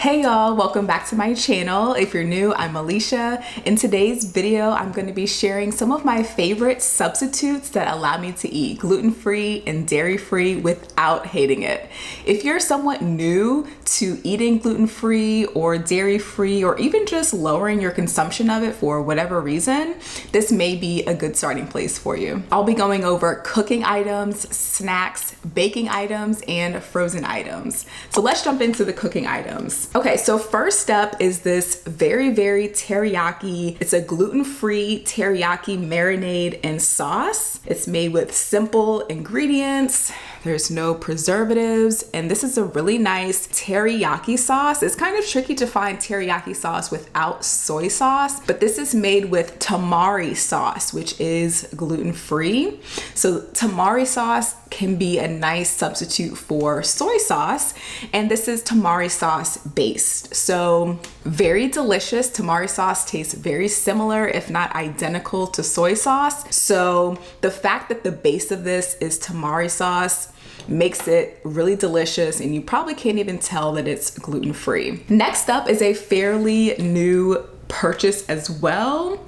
Hey y'all, welcome back to my channel. If you're new, I'm Alicia. In today's video, I'm going to be sharing some of my favorite substitutes that allow me to eat gluten-free and dairy-free without hating it. If you're somewhat new to eating gluten-free or dairy-free, or even just lowering your consumption of it for whatever reason, this may be a good starting place for you. I'll be going over cooking items, snacks, baking items, and frozen items. So let's jump into the cooking items. Okay, so first up is this very teriyaki. It's a gluten-free teriyaki marinade and sauce. It's made with simple ingredients. There's no preservatives, and this is a really nice teriyaki sauce. It's kind of tricky to find teriyaki sauce without soy sauce, but this is made with tamari sauce, which is gluten-free. So tamari sauce can be a nice substitute for soy sauce, and this is tamari sauce based. So very delicious. Tamari sauce tastes very similar, if not identical, to soy sauce. So the fact that the base of this is tamari sauce makes it really delicious, and you probably can't even tell that it's gluten-free. Next up is a fairly new purchase as well.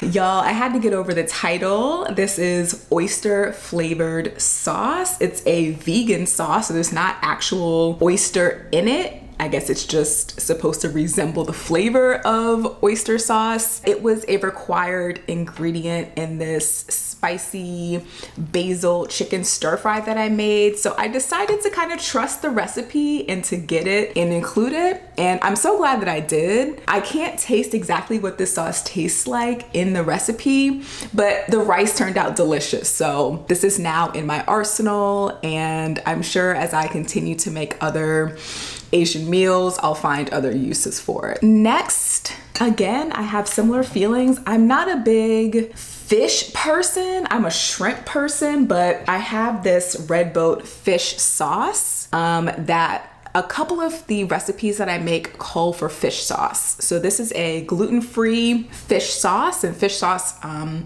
Y'all, I had to get over the title. This is oyster flavored sauce. It's a vegan sauce, so there's not actual oyster in it. I guess it's just supposed to resemble the flavor of oyster sauce. It was a required ingredient in this spicy basil chicken stir fry that I made. So I decided to kind of trust the recipe and to get it and include it. And I'm so glad that I did. I can't taste exactly what this sauce tastes like in the recipe, but the rice turned out delicious. So this is now in my arsenal, and I'm sure as I continue to make other Asian meals, I'll find other uses for it. Next, again, I have similar feelings. I'm not a big fish person. I'm a shrimp person, but I have this Red Boat fish sauce that a couple of the recipes that I make call for fish sauce. So this is a gluten-free fish sauce, and fish sauce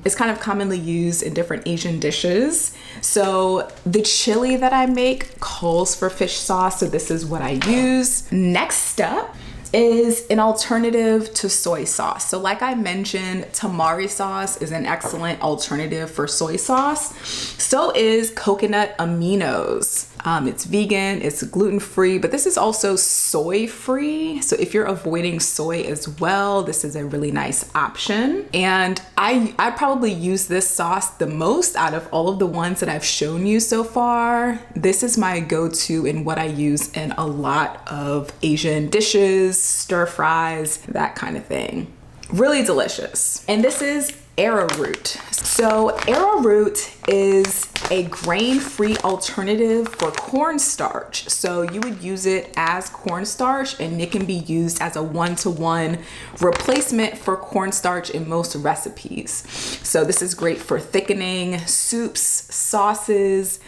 is kind of commonly used in different Asian dishes. So the chili that I make calls for fish sauce, so this is what I use. Next up is an alternative to soy sauce. So like I mentioned, tamari sauce is an excellent alternative for soy sauce. So is coconut aminos. It's vegan, it's gluten-free, but this is also soy-free. So if you're avoiding soy as well, this is a really nice option. And I probably use this sauce the most out of all of the ones that I've shown you so far. This is my go-to and what I use in a lot of Asian dishes, stir fries, that kind of thing. Really delicious. And this is Arrowroot. So Arrowroot is a grain-free alternative for cornstarch. So you would use it as cornstarch, and it can be used as a one-to-one replacement for cornstarch in most recipes. So this is great for thickening soups, sauces.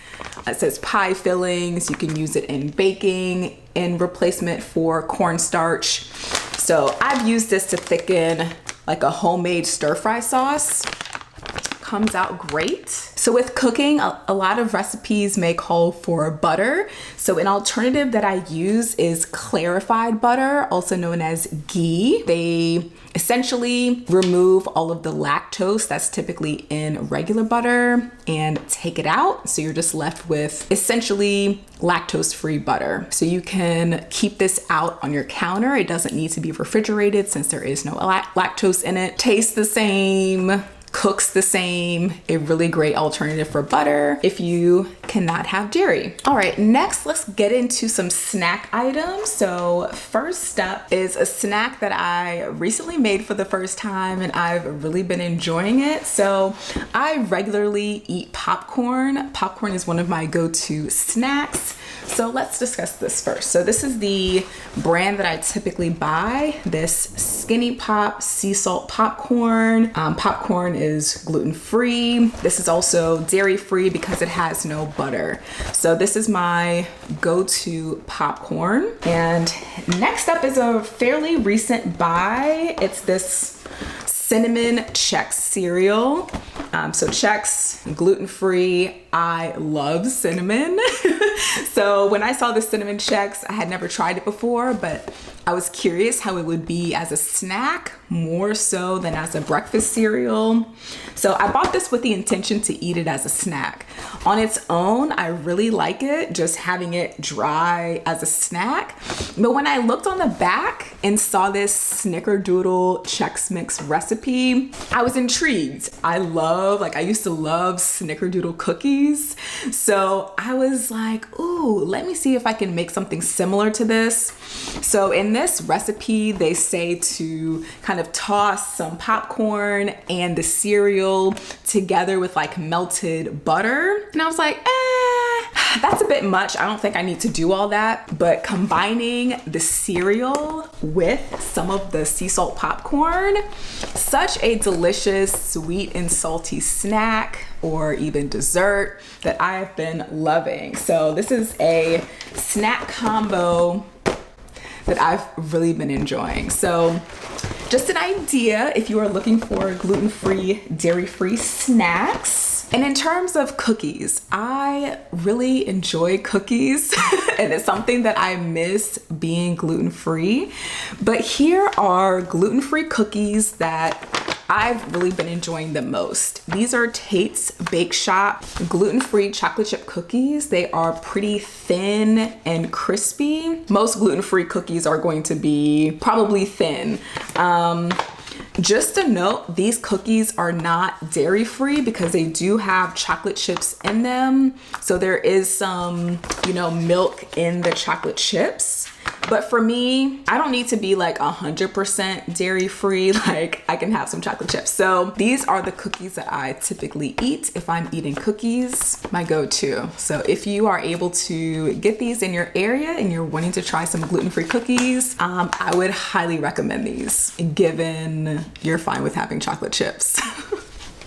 It says pie fillings. You can use it in baking in replacement for cornstarch. So I've used this to thicken like a homemade stir fry sauce. Comes out great. So with cooking, a lot of recipes may call for butter. So an alternative that I use is clarified butter, also known as ghee. They essentially remove all of the lactose that's typically in regular butter and take it out. So you're just left with essentially lactose-free butter. So you can keep this out on your counter. It doesn't need to be refrigerated since there is no lactose in it. Tastes the same, cooks the same. A really great alternative for butter if you cannot have dairy. All right, next let's get into some snack items. So first up is a snack that I recently made for the first time, and I've really been enjoying it. So I regularly eat popcorn. Popcorn is one of my go-to snacks. So let's discuss this first. So this is the brand that I typically buy, this Skinny Pop sea salt popcorn. Popcorn is gluten-free. This is also dairy-free because it has no butter. So this is my go-to popcorn. And next up is a fairly recent buy. It's this cinnamon Chex cereal. So Chex, gluten-free. I love cinnamon. So when I saw the cinnamon Chex, I had never tried it before, but I was curious how it would be as a snack more so than as a breakfast cereal. So I bought this with the intention to eat it as a snack. On its own, I really like it, just having it dry as a snack. But when I looked on the back and saw this Snickerdoodle Chex Mix recipe, I was intrigued. I used to love Snickerdoodle cookies. So I was like, ooh, let me see if I can make something similar to this. So in this recipe, they say to kind of toss some popcorn and the cereal together with like melted butter. And I was like, that's a bit much. I don't think I need to do all that. But combining the cereal with some of the sea salt popcorn, such a delicious sweet and salty snack or even dessert that I've been loving. So this is a snack combo that I've really been enjoying. So just an idea if you are looking for gluten-free, dairy-free snacks. And in terms of cookies, I really enjoy cookies and it's something that I miss being gluten-free. But here are gluten-free cookies that I've really been enjoying the most. These are Tate's Bake Shop gluten-free chocolate chip cookies. They are pretty thin and crispy. Most gluten-free cookies are going to be probably thin. Just a note, these cookies are not dairy-free because they do have chocolate chips in them. So there is some, milk in the chocolate chips. But for me, I don't need to be like 100% dairy-free. Like I can have some chocolate chips. So these are the cookies that I typically eat if I'm eating cookies, my go-to. So if you are able to get these in your area and you're wanting to try some gluten-free cookies, I would highly recommend these given you're fine with having chocolate chips.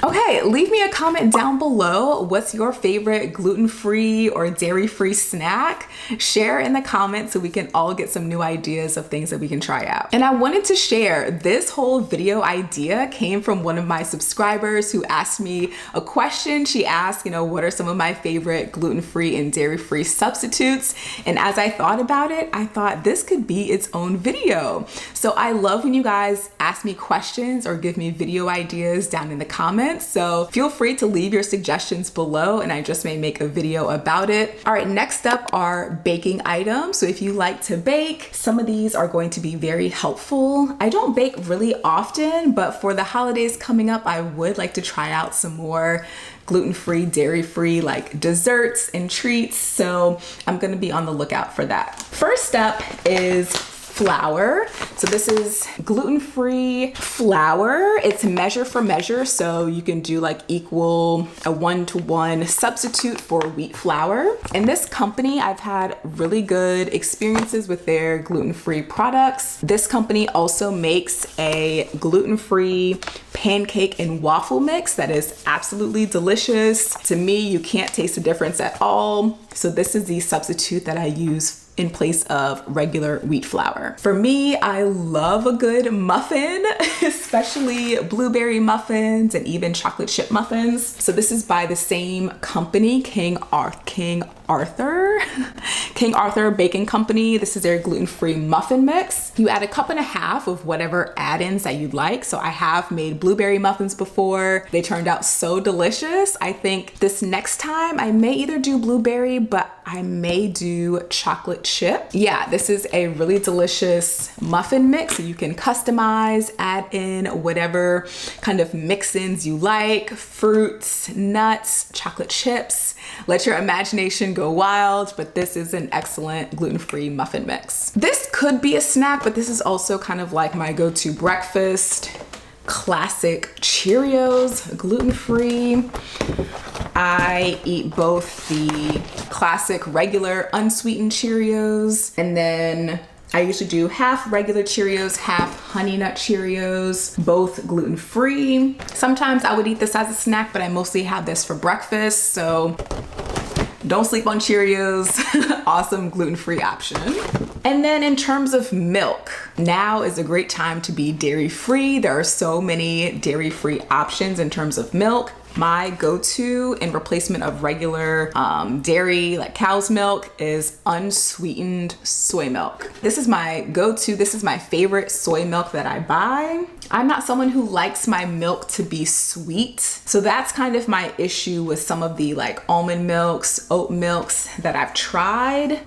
Okay, leave me a comment down below. What's your favorite gluten-free or dairy-free snack? Share in the comments so we can all get some new ideas of things that we can try out. And I wanted to share, this whole video idea came from one of my subscribers who asked me a question. She asked, what are some of my favorite gluten-free and dairy-free substitutes? And as I thought about it, I thought this could be its own video. So I love when you guys ask me questions or give me video ideas down in the comments. So feel free to leave your suggestions below and I just may make a video about it. All right, next up are baking items. So if you like to bake, some of these are going to be very helpful. I don't bake really often, but for the holidays coming up, I would like to try out some more gluten-free, dairy-free like desserts and treats. So I'm gonna be on the lookout for that. First up is flour. So this is gluten-free flour. It's measure for measure. So you can do like equal a 1-to-1 substitute for wheat flour. And this company, I've had really good experiences with their gluten-free products. This company also makes a gluten-free pancake and waffle mix that is absolutely delicious. To me, you can't taste the difference at all. So this is the substitute that I use in place of regular wheat flour. For me, I love a good muffin, especially blueberry muffins and even chocolate chip muffins. So this is by the same company, King Arthur Baking Company. This is their gluten-free muffin mix. You add 1.5 cups of whatever add-ins that you'd like. So I have made blueberry muffins before. They turned out so delicious. I think this next time I may either do blueberry, but I may do chocolate chip. Yeah, this is a really delicious muffin mix. So you can customize, add in whatever kind of mix-ins you like, fruits, nuts, chocolate chips. Let your imagination go wild, but this is an excellent gluten-free muffin mix. This could be a snack, but this is also kind of like my go-to breakfast. Classic Cheerios, gluten-free. I eat both the classic regular unsweetened Cheerios, and then I usually do half regular Cheerios, half honey nut Cheerios, both gluten-free. Sometimes I would eat this as a snack, but I mostly have this for breakfast, so don't sleep on Cheerios. Awesome gluten-free option. And then in terms of milk, now is a great time to be dairy-free. There are so many dairy-free options in terms of milk. My go-to in replacement of regular dairy, like cow's milk, is unsweetened soy milk. This is my go-to. This is my favorite soy milk that I buy. I'm not someone who likes my milk to be sweet. So that's kind of my issue with some of the like almond milks, oat milks that I've tried.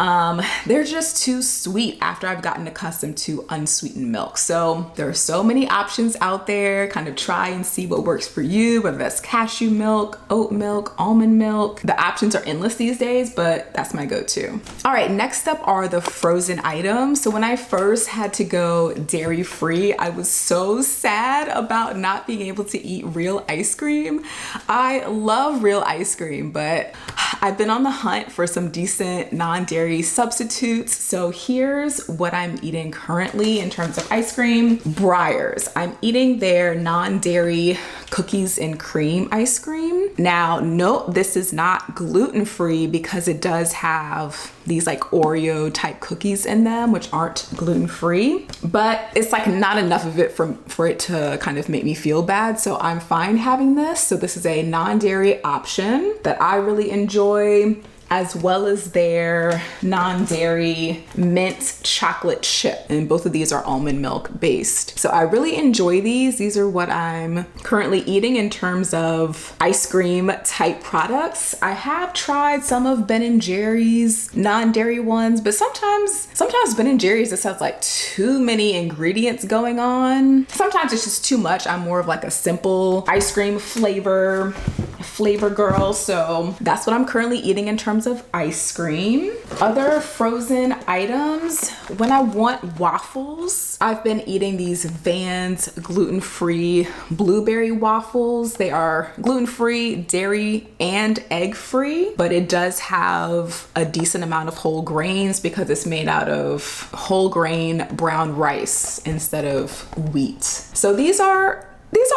They're just too sweet after I've gotten accustomed to unsweetened milk. So there are so many options out there. Kind of try and see what works for you, whether that's cashew milk, oat milk, almond milk. The options are endless these days, but that's my go-to. All right, next up are the frozen items. So when I first had to go dairy-free, I was so sad about not being able to eat real ice cream. I love real ice cream, but I've been on the hunt for some decent non-dairy substitutes. So here's what I'm eating currently in terms of ice cream. Breyers. I'm eating their non-dairy cookies and cream ice cream. Now, note this is not gluten-free because it does have these like Oreo type cookies in them, which aren't gluten-free, but it's like not enough of it for it to kind of make me feel bad. So I'm fine having this. So this is a non-dairy option that I really enjoy, as well as their non-dairy mint chocolate chip. And both of these are almond milk based. So I really enjoy these. These are what I'm currently eating in terms of ice cream type products. I have tried some of Ben & Jerry's non-dairy ones, but sometimes Ben & Jerry's just has like too many ingredients going on. Sometimes it's just too much. I'm more of like a simple ice cream flavor girl. So that's what I'm currently eating in terms of ice cream. Other frozen items, when I want waffles, I've been eating these Vans gluten-free blueberry waffles. They are gluten-free, dairy, and egg-free, but it does have a decent amount of whole grains because it's made out of whole grain brown rice instead of wheat. So these are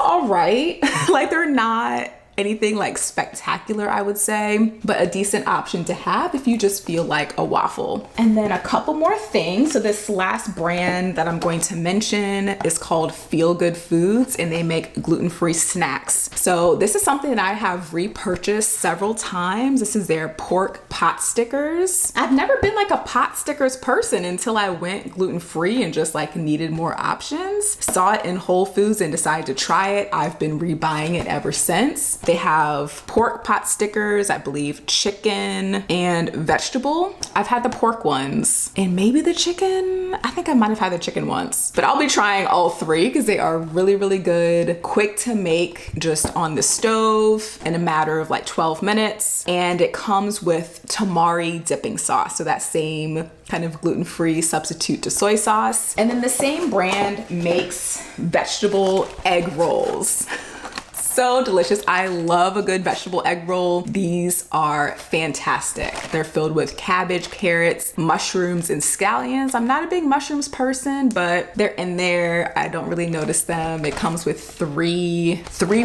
all right. Like, they're not anything like spectacular, I would say, but a decent option to have if you just feel like a waffle. And then a couple more things. So this last brand that I'm going to mention is called Feel Good Foods, and they make gluten-free snacks. So this is something that I have repurchased several times. This is their pork pot stickers. I've never been like a pot stickers person until I went gluten-free and just like needed more options. Saw it in Whole Foods and decided to try it. I've been rebuying it ever since. They have pork pot stickers, I believe chicken and vegetable. I've had the pork ones and maybe the chicken. I think I might have had the chicken once, but I'll be trying all three because they are really, really good. Quick to make, just on the stove in a matter of like 12 minutes. And it comes with tamari dipping sauce. So that same kind of gluten-free substitute to soy sauce. And then the same brand makes vegetable egg rolls. So delicious. I love a good vegetable egg roll. These are fantastic. They're filled with cabbage, carrots, mushrooms, and scallions. I'm not a big mushrooms person, but they're in there. I don't really notice them. It comes with three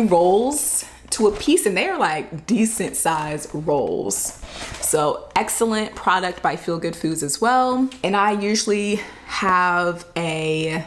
rolls to a piece, and they are like decent size rolls. So excellent product by Feel Good Foods as well. And I usually have a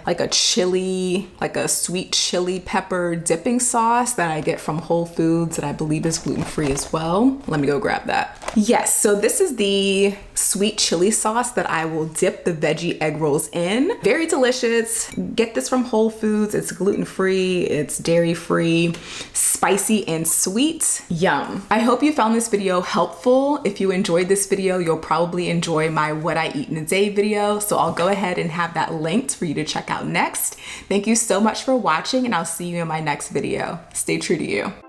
sweet chili pepper dipping sauce that I get from Whole Foods that I believe is gluten-free as well. Let me go grab that. Yes, so this is the sweet chili sauce that I will dip the veggie egg rolls in. Very delicious. Get this from Whole Foods. It's gluten-free, it's dairy-free, spicy and sweet. Yum. I hope you found this video helpful. If you enjoyed this video, you'll probably enjoy my what I eat in a day video. So I'll go ahead and have that linked for you to check out next. Thank you so much for watching, and I'll see you in my next video. Stay true to you.